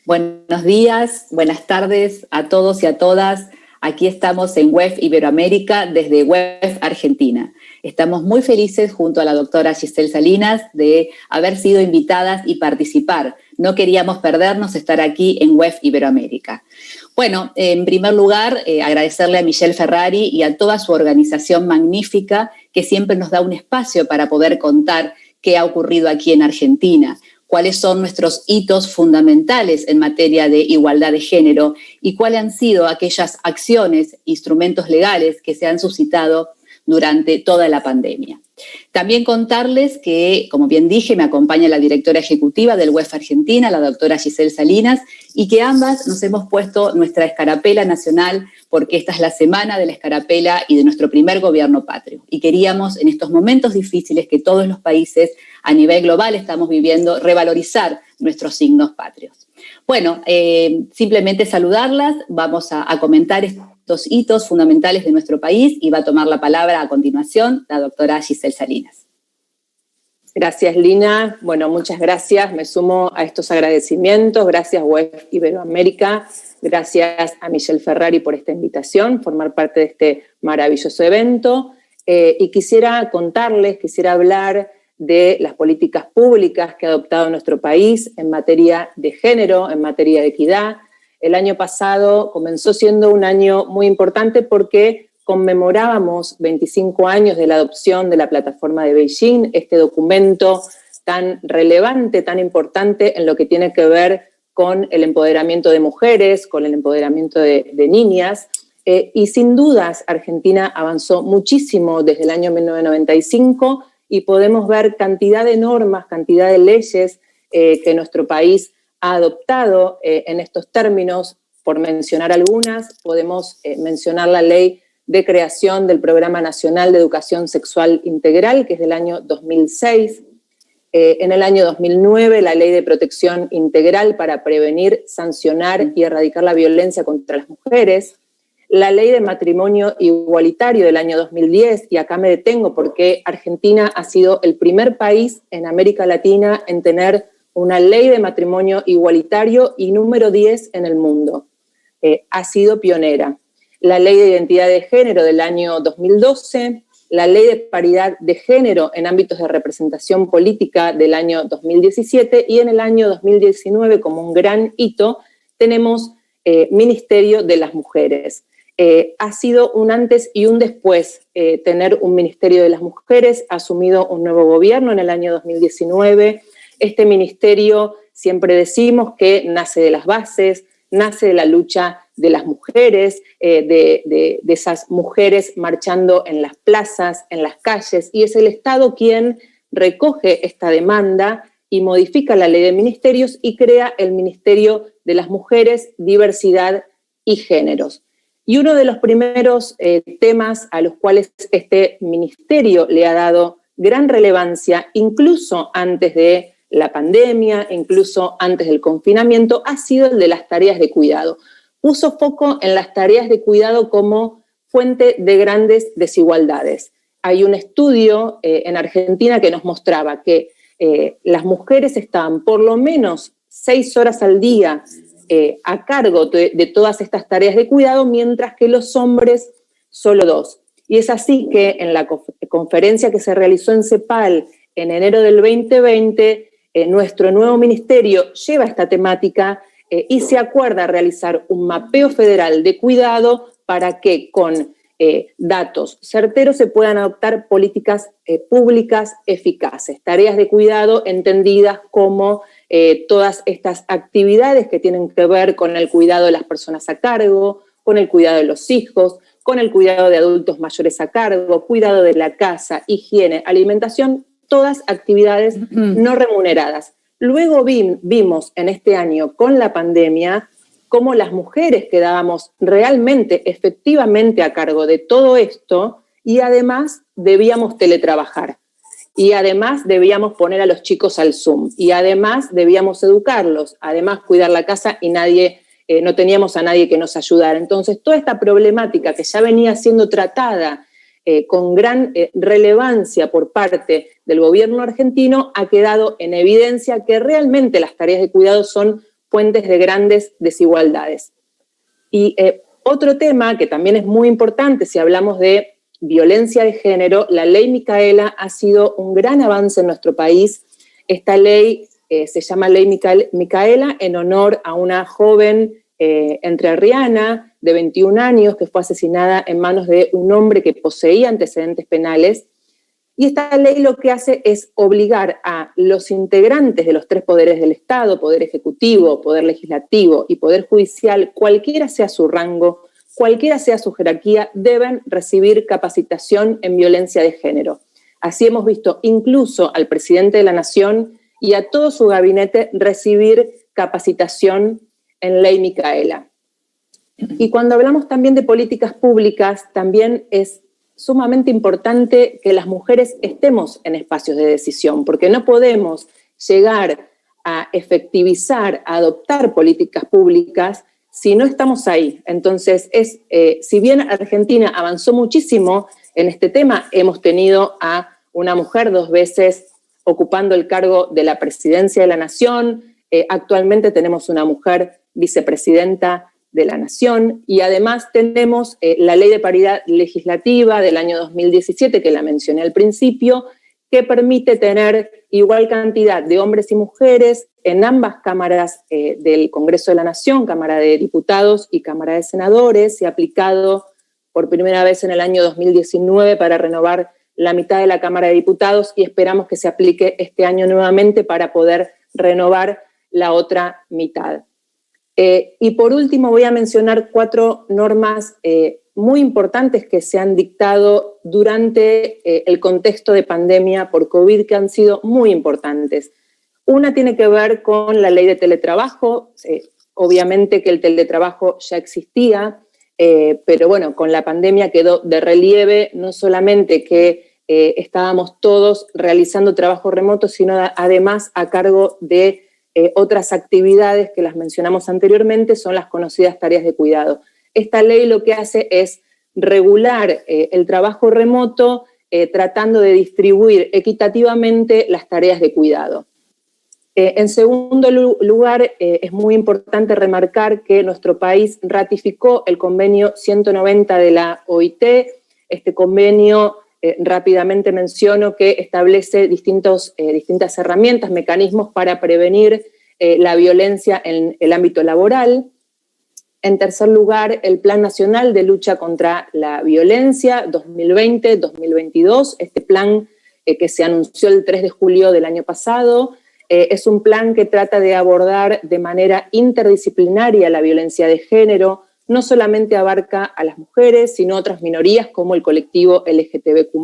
Buenos días, buenas tardes a todos y a todas. Aquí estamos en WEF Iberoamérica desde WEF Argentina. Estamos muy felices junto a la doctora Giselle Salinas de haber sido invitadas y participar. No queríamos perdernos estar aquí en WEF Iberoamérica. Bueno, en primer lugar, agradecerle a Michelle Ferrari y a toda su organización magnífica que siempre nos da un espacio para poder contar qué ha ocurrido aquí en Argentina, cuáles son nuestros hitos fundamentales en materia de igualdad de género y cuáles han sido aquellas acciones, instrumentos legales que se han suscitado durante toda la pandemia. También contarles que, como bien dije, me acompaña la directora ejecutiva del WEF Argentina, la doctora Giselle Salinas, y que ambas nos hemos puesto nuestra escarapela nacional porque esta es la semana de la escarapela y de nuestro primer gobierno patrio. Y queríamos, en estos momentos difíciles que todos los países a nivel global estamos viviendo, revalorizar nuestros signos patrios. Bueno, simplemente saludarlas, vamos a comentar estos hitos fundamentales de nuestro país y va a tomar la palabra a continuación la doctora Giselle Salinas. Gracias, Lina. Bueno, muchas gracias. Me sumo a estos agradecimientos. Gracias, WEF Iberoamérica. Gracias a Michelle Ferrari por esta invitación, formar parte de este maravilloso evento. Y quisiera hablar de las políticas públicas que ha adoptado nuestro país en materia de género, en materia de equidad. El año pasado comenzó siendo un año muy importante porque conmemorábamos 25 años de la adopción de la Plataforma de Beijing, este documento tan relevante, tan importante en lo que tiene que ver con el empoderamiento de mujeres, con el empoderamiento de niñas. Y sin dudas, Argentina avanzó muchísimo desde el año 1995 y podemos ver cantidad de normas, cantidad de leyes que nuestro país ha adoptado en estos términos. Por mencionar algunas, podemos mencionar la ley de creación del Programa Nacional de Educación Sexual Integral, que es del año 2006. En el año 2009, la Ley de Protección Integral para prevenir, sancionar y erradicar la violencia contra las mujeres. La Ley de Matrimonio Igualitario del año 2010, y acá me detengo porque Argentina ha sido el primer país en América Latina en tener una ley de matrimonio igualitario y número 10 en el mundo. Ha sido pionera. La Ley de Identidad de Género del año 2012, la Ley de Paridad de Género en ámbitos de representación política del año 2017 y en el año 2019, como un gran hito, tenemos Ministerio de las Mujeres. Ha sido un antes y un después tener un Ministerio de las Mujeres. Ha asumido un nuevo gobierno en el año 2019. Este ministerio, siempre decimos que nace de las bases, nace de la lucha de las mujeres, de esas mujeres marchando en las plazas, en las calles, y es el Estado quien recoge esta demanda y modifica la ley de ministerios y crea el Ministerio de las Mujeres, Diversidad y Géneros. Y uno de los primeros temas a los cuales este ministerio le ha dado gran relevancia, incluso antes de la pandemia, incluso antes del confinamiento, ha sido el de las tareas de cuidado. Puso foco en las tareas de cuidado como fuente de grandes desigualdades. Hay un estudio en Argentina que nos mostraba que las mujeres estaban por lo menos 6 horas al día a cargo de todas estas tareas de cuidado, mientras que los hombres solo 2. Y es así que en la conferencia que se realizó en CEPAL en enero del 2020, nuestro nuevo ministerio lleva esta temática y se acuerda realizar un mapeo federal de cuidado para que con datos certeros se puedan adoptar políticas públicas eficaces, tareas de cuidado entendidas como todas estas actividades que tienen que ver con el cuidado de las personas a cargo, con el cuidado de los hijos, con el cuidado de adultos mayores a cargo, cuidado de la casa, higiene, alimentación, todas actividades no remuneradas. Luego vimos en este año con la pandemia cómo las mujeres quedábamos realmente, efectivamente a cargo de todo esto y además debíamos teletrabajar. Y además debíamos poner a los chicos al Zoom. Y además debíamos educarlos. Además cuidar la casa y no teníamos a nadie que nos ayudara. Entonces toda esta problemática que ya venía siendo tratada con gran relevancia por parte del gobierno argentino ha quedado en evidencia que realmente las tareas de cuidado son fuentes de grandes desigualdades. Y otro tema que también es muy importante si hablamos de violencia de género, la ley Micaela ha sido un gran avance en nuestro país. Esta ley se llama Ley Micaela en honor a una joven entrerriana de 21 años que fue asesinada en manos de un hombre que poseía antecedentes penales. Y esta ley lo que hace es obligar a los integrantes de los 3 poderes del Estado, Poder Ejecutivo, Poder Legislativo y Poder Judicial, cualquiera sea su rango, cualquiera sea su jerarquía, deben recibir capacitación en violencia de género. Así hemos visto incluso al presidente de la Nación y a todo su gabinete recibir capacitación en Ley Micaela. Y cuando hablamos también de políticas públicas, también es sumamente importante que las mujeres estemos en espacios de decisión, porque no podemos llegar a efectivizar, a adoptar políticas públicas si no estamos ahí. Entonces, si bien Argentina avanzó muchísimo en este tema, hemos tenido a una mujer 2 veces ocupando el cargo de la presidencia de la Nación, actualmente tenemos una mujer vicepresidenta de la Nación y además tenemos la Ley de Paridad Legislativa del año 2017, que la mencioné al principio, que permite tener igual cantidad de hombres y mujeres en ambas cámaras del Congreso de la Nación, Cámara de Diputados y Cámara de Senadores, y aplicado por primera vez en el año 2019 para renovar la mitad de la Cámara de Diputados y esperamos que se aplique este año nuevamente para poder renovar la otra mitad. Y por último voy a mencionar 4 normas muy importantes que se han dictado durante el contexto de pandemia por COVID, que han sido muy importantes. Una tiene que ver con la ley de teletrabajo, obviamente que el teletrabajo ya existía, pero bueno, con la pandemia quedó de relieve no solamente que estábamos todos realizando trabajo remoto, sino además a cargo de otras actividades que las mencionamos anteriormente, son las conocidas tareas de cuidado. Esta ley lo que hace es regular el trabajo remoto tratando de distribuir equitativamente las tareas de cuidado. En segundo lugar, es muy importante remarcar que nuestro país ratificó el convenio 190 de la OIT. Este convenio, rápidamente menciono, que establece distintas herramientas, mecanismos para prevenir la violencia en el ámbito laboral. En tercer lugar, el Plan Nacional de Lucha contra la Violencia 2020-2022, este plan que se anunció el 3 de julio del año pasado, es un plan que trata de abordar de manera interdisciplinaria la violencia de género, no solamente abarca a las mujeres, sino otras minorías como el colectivo LGTBQ+.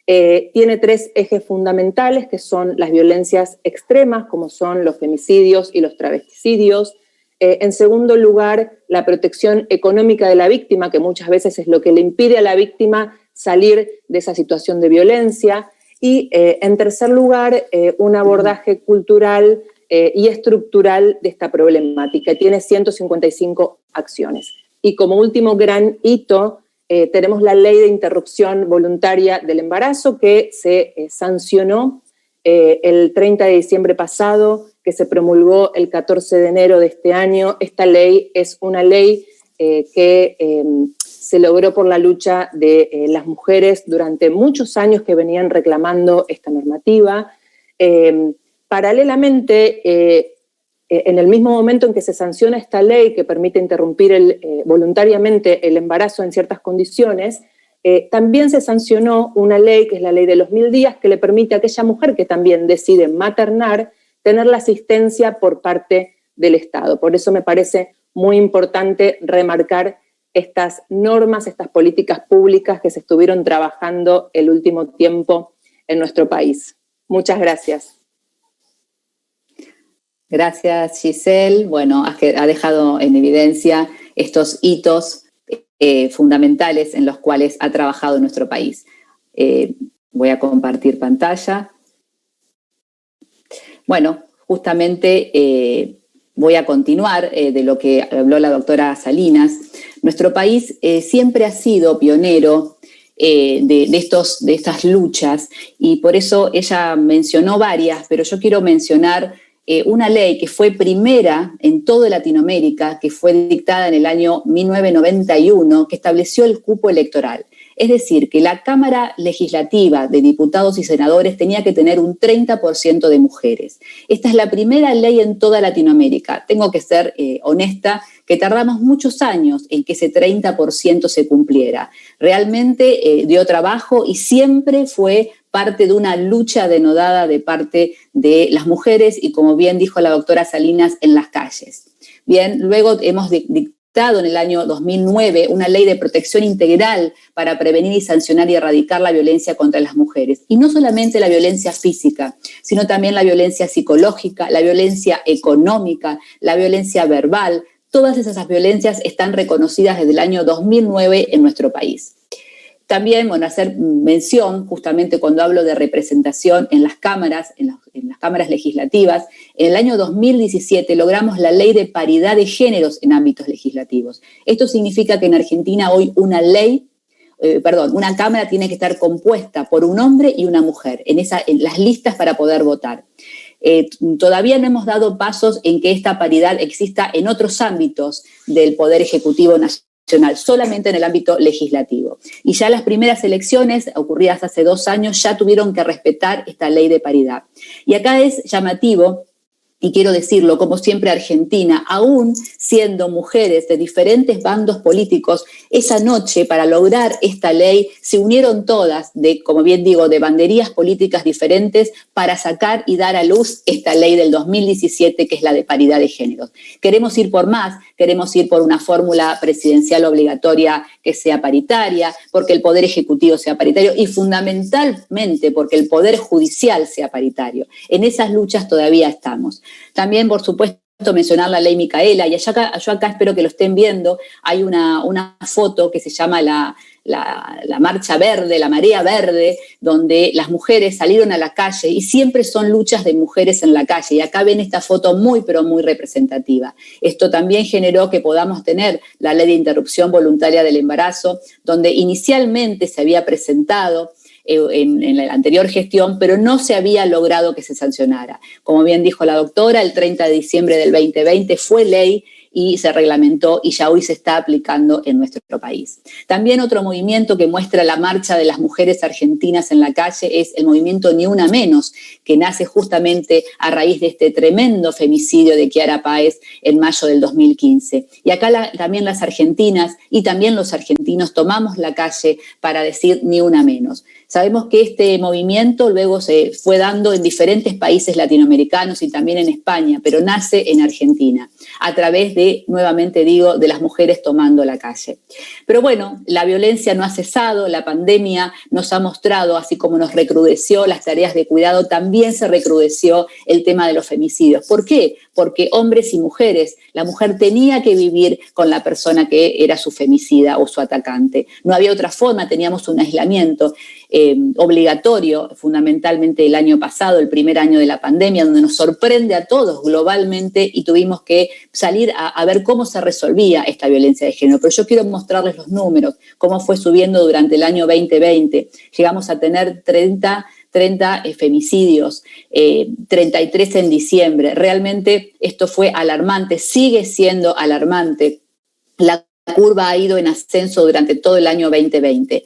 Tiene 3 ejes fundamentales, que son las violencias extremas, como son los femicidios y los travesticidios. En segundo lugar, la protección económica de la víctima, que muchas veces es lo que le impide a la víctima salir de esa situación de violencia. Y en tercer lugar, un abordaje cultural y estructural de esta problemática. Tiene 155 acciones. Y como último gran hito, tenemos la Ley de Interrupción Voluntaria del Embarazo, que se sancionó el 30 de diciembre pasado, que se promulgó el 14 de enero de este año. Esta ley es una ley que se logró por la lucha de las mujeres durante muchos años que venían reclamando esta normativa. Paralelamente, en el mismo momento en que se sanciona esta ley que permite interrumpir voluntariamente el embarazo en ciertas condiciones, también se sancionó una ley, que es la ley de los 1000 días, que le permite a aquella mujer que también decide maternar tener la asistencia por parte del Estado. Por eso me parece muy importante remarcar estas normas, estas políticas públicas que se estuvieron trabajando el último tiempo en nuestro país. Muchas gracias. Gracias, Giselle. Bueno, ha dejado en evidencia estos hitos fundamentales en los cuales ha trabajado nuestro país. Voy a compartir pantalla. Bueno, justamente voy a continuar de lo que habló la doctora Salinas. Nuestro país siempre ha sido pionero de estas luchas y por eso ella mencionó varias, pero yo quiero mencionar una ley que fue primera en toda Latinoamérica, que fue dictada en el año 1991, que estableció el cupo electoral. Es decir, que la Cámara Legislativa de Diputados y Senadores tenía que tener un 30% de mujeres. Esta es la primera ley en toda Latinoamérica. Tengo que ser honesta, que tardamos muchos años en que ese 30% se cumpliera. Realmente dio trabajo y siempre fue parte de una lucha denodada de parte de las mujeres y, como bien dijo la doctora Salinas, en las calles. Bien, luego hemos dictado en el año 2009 una ley de protección integral para prevenir y sancionar y erradicar la violencia contra las mujeres. Y no solamente la violencia física, sino también la violencia psicológica, la violencia económica, la violencia verbal. Todas esas violencias están reconocidas desde el año 2009 en nuestro país. También, bueno, hacer mención, justamente cuando hablo de representación en las cámaras, en las cámaras legislativas, en el año 2017 logramos la ley de paridad de géneros en ámbitos legislativos. Esto significa que en Argentina hoy una cámara tiene que estar compuesta por un hombre y una mujer en las listas para poder votar. Todavía no hemos dado pasos en que esta paridad exista en otros ámbitos del Poder Ejecutivo Nacional, solamente en el ámbito legislativo. Y ya las primeras elecciones, ocurridas hace 2 años, ya tuvieron que respetar esta ley de paridad. Y acá es llamativo, y quiero decirlo, como siempre Argentina, aún siendo mujeres de diferentes bandos políticos, esa noche para lograr esta ley se unieron todas, como bien digo, de banderías políticas diferentes para sacar y dar a luz esta ley del 2017, que es la de paridad de géneros. Queremos ir por más, queremos ir por una fórmula presidencial obligatoria que sea paritaria, porque el Poder Ejecutivo sea paritario y fundamentalmente porque el Poder Judicial sea paritario. En esas luchas todavía estamos. También, por supuesto, mencionar la ley Micaela, y yo acá espero que lo estén viendo, hay una foto que se llama la marcha verde, la marea verde, donde las mujeres salieron a la calle y siempre son luchas de mujeres en la calle, y acá ven esta foto muy, pero muy representativa. Esto también generó que podamos tener la ley de interrupción voluntaria del embarazo, donde inicialmente se había presentado en la anterior gestión, pero no se había logrado que se sancionara. Como bien dijo la doctora, el 30 de diciembre del 2020 fue ley y se reglamentó y ya hoy se está aplicando en nuestro país. También otro movimiento que muestra la marcha de las mujeres argentinas en la calle es el movimiento Ni Una Menos, que nace justamente a raíz de este tremendo femicidio de Kiara Páez en mayo del 2015. Y acá también las argentinas y también los argentinos tomamos la calle para decir Ni Una Menos. Sabemos que este movimiento luego se fue dando en diferentes países latinoamericanos y también en España, pero nace en Argentina, a través nuevamente digo, de las mujeres tomando la calle. Pero bueno, la violencia no ha cesado, la pandemia nos ha mostrado, así como nos recrudeció las tareas de cuidado, también se recrudeció el tema de los femicidios. ¿Por qué? Porque hombres y mujeres, la mujer tenía que vivir con la persona que era su femicida o su atacante. No había otra forma, teníamos un aislamiento obligatorio, fundamentalmente el año pasado, el primer año de la pandemia, donde nos sorprende a todos globalmente y tuvimos que salir a ver cómo se resolvía esta violencia de género. Pero yo quiero mostrarles los números, cómo fue subiendo durante el año 2020. Llegamos a tener 30 femicidios, 33 en diciembre. Realmente esto fue alarmante, sigue siendo alarmante. La curva ha ido en ascenso durante todo el año 2020.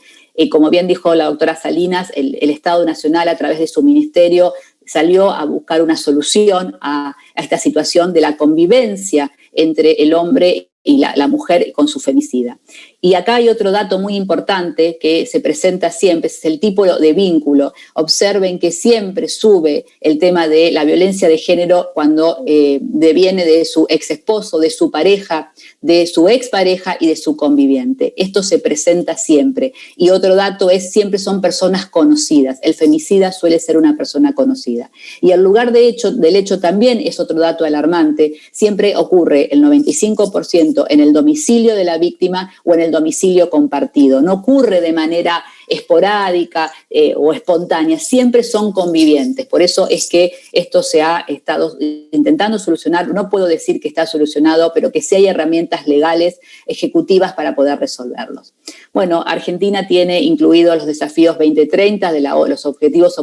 Como bien dijo la doctora Salinas, el Estado Nacional, a través de su ministerio, salió a buscar una solución a esta situación de la convivencia entre el hombre y la mujer con su femicida. Y acá hay otro dato muy importante que se presenta siempre, es el tipo de vínculo. Observen que siempre sube el tema de la violencia de género cuando deviene de su ex esposo, de su pareja, de su expareja y de su conviviente. Esto se presenta siempre. Y otro dato es, siempre son personas conocidas. El femicida suele ser una persona conocida. Y el lugar del hecho también es otro dato alarmante. Siempre ocurre el 95% en el domicilio de la víctima o en el domicilio compartido. No ocurre de manera esporádica o espontánea, siempre son convivientes. Por eso es que esto se ha estado intentando solucionar. No puedo decir que está solucionado, pero que sí hay herramientas legales, ejecutivas para poder resolverlos. Bueno, Argentina tiene incluidos los desafíos 2030 de los objetivos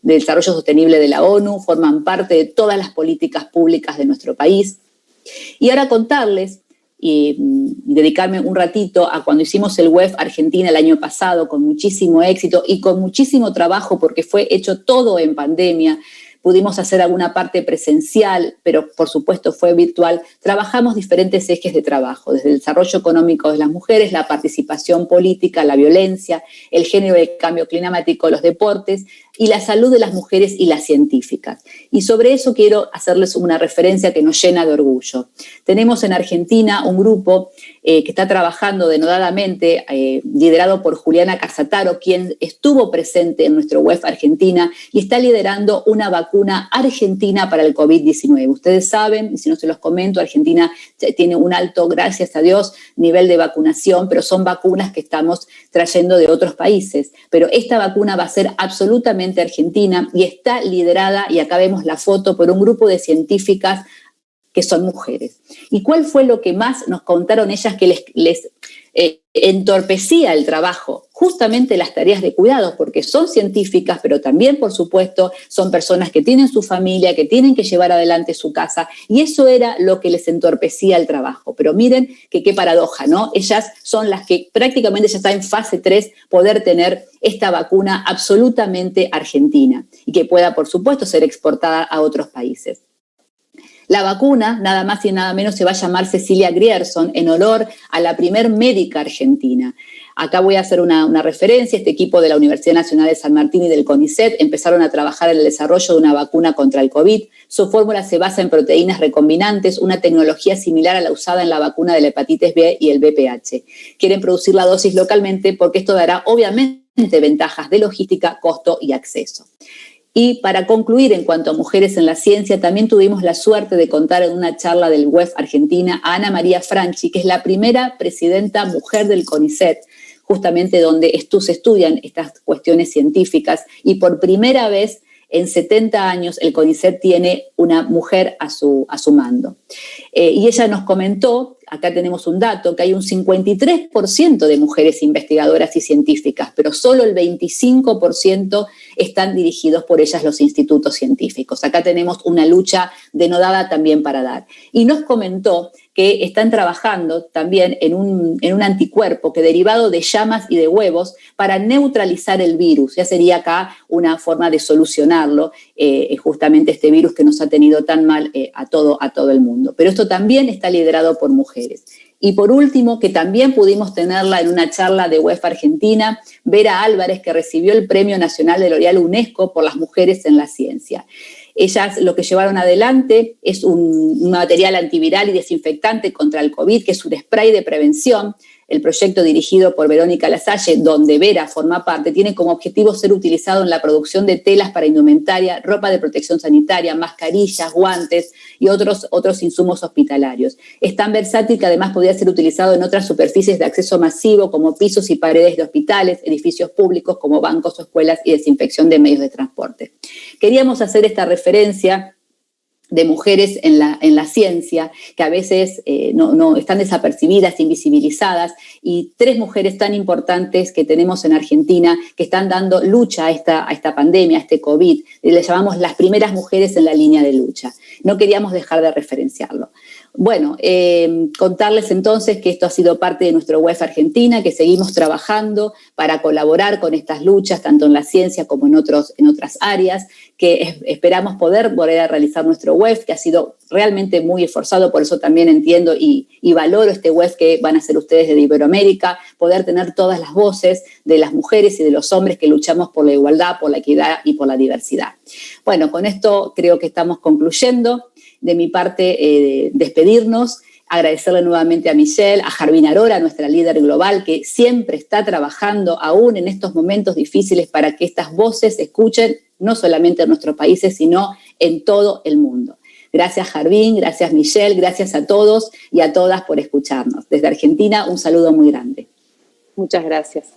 de Desarrollo Sostenible de la ONU, forman parte de todas las políticas públicas de nuestro país. Y ahora contarles y dedicarme un ratito a cuando hicimos el WEF Argentina el año pasado con muchísimo éxito y con muchísimo trabajo porque fue hecho todo en pandemia. Pudimos hacer alguna parte presencial, pero por supuesto fue virtual. Trabajamos diferentes ejes de trabajo, desde el desarrollo económico de las mujeres, la participación política, la violencia, el género del cambio climático, los deportes y la salud de las mujeres y las científicas. Y sobre eso quiero hacerles una referencia que nos llena de orgullo. Tenemos en Argentina un grupo que está trabajando denodadamente, liderado por Juliana Casataro, quien estuvo presente en nuestro WEF Argentina y está liderando una vacuna argentina para el COVID-19. Ustedes saben, y si no se los comento, Argentina tiene un alto, gracias a Dios, nivel de vacunación, pero son vacunas que estamos trayendo de otros países. Pero esta vacuna va a ser absolutamente argentina y está liderada, y acá vemos la foto, por un grupo de científicas que son mujeres. ¿Y cuál fue lo que más nos contaron ellas que les entorpecía el trabajo? Justamente las tareas de cuidados, porque son científicas, pero también, por supuesto, son personas que tienen su familia, que tienen que llevar adelante su casa, y eso era lo que les entorpecía el trabajo. Pero miren que qué paradoja, ¿no? Ellas son las que prácticamente ya está en fase 3 poder tener esta vacuna absolutamente argentina y que pueda, por supuesto, ser exportada a otros países. La vacuna, nada más y nada menos, se va a llamar Cecilia Grierson en honor a la primer médica argentina. Acá voy a hacer una referencia. Este equipo de la Universidad Nacional de San Martín y del CONICET empezaron a trabajar en el desarrollo de una vacuna contra el COVID. Su fórmula se basa en proteínas recombinantes, una tecnología similar a la usada en la vacuna de la hepatitis B y el VPH. Quieren producir la dosis localmente porque esto dará, obviamente, ventajas de logística, costo y acceso. Y para concluir, en cuanto a mujeres en la ciencia, también tuvimos la suerte de contar en una charla del WEF Argentina a Ana María Franchi, que es la primera presidenta mujer del CONICET, justamente donde se estudian estas cuestiones científicas, y por primera vez en 70 años el CONICET tiene una mujer a su mando. Y ella nos comentó, acá tenemos un dato, que hay un 53% de mujeres investigadoras y científicas, pero solo el 25% están dirigidos por ellas los institutos científicos. Acá tenemos una lucha denodada también para dar. Y nos comentó que están trabajando también en un anticuerpo que, derivado de llamas y de huevos, para neutralizar el virus. Ya sería acá una forma de solucionarlo, justamente este virus que nos ha tenido tan mal a todo el mundo. Pero esto también está liderado por mujeres. Y por último, que también pudimos tenerla en una charla de WEF Argentina, Vera Álvarez, que recibió el Premio Nacional de L'Oréal UNESCO por las mujeres en la ciencia. Ellas lo que llevaron adelante es un material antiviral y desinfectante contra el COVID, que es un spray de prevención. El proyecto, dirigido por Verónica Lasalle, donde Vera forma parte, tiene como objetivo ser utilizado en la producción de telas para indumentaria, ropa de protección sanitaria, mascarillas, guantes y otros insumos hospitalarios. Es tan versátil que además podría ser utilizado en otras superficies de acceso masivo, como pisos y paredes de hospitales, edificios públicos como bancos o escuelas, y desinfección de medios de transporte. Queríamos hacer esta referencia de mujeres en la ciencia, que a veces no están desapercibidas, invisibilizadas, y 3 mujeres tan importantes que tenemos en Argentina que están dando lucha a esta pandemia, a este COVID. Les llamamos las primeras mujeres en la línea de lucha. No queríamos dejar de referenciarlo. Bueno, contarles entonces que esto ha sido parte de nuestro WEF Argentina, que seguimos trabajando para colaborar con estas luchas, tanto en la ciencia como en otras áreas, que esperamos poder volver a realizar nuestro WEF, que ha sido realmente muy esforzado. Por eso también entiendo y valoro este WEF que van a hacer ustedes de Iberoamérica, poder tener todas las voces de las mujeres y de los hombres que luchamos por la igualdad, por la equidad y por la diversidad. Bueno, con esto creo que estamos concluyendo. De mi parte, despedirnos, agradecerle nuevamente a Michelle, a Jarvin Arora, nuestra líder global, que siempre está trabajando aún en estos momentos difíciles para que estas voces se escuchen, no solamente en nuestros países, sino en todo el mundo. Gracias, Jarvin, gracias, Michelle, gracias a todos y a todas por escucharnos. Desde Argentina, un saludo muy grande. Muchas gracias.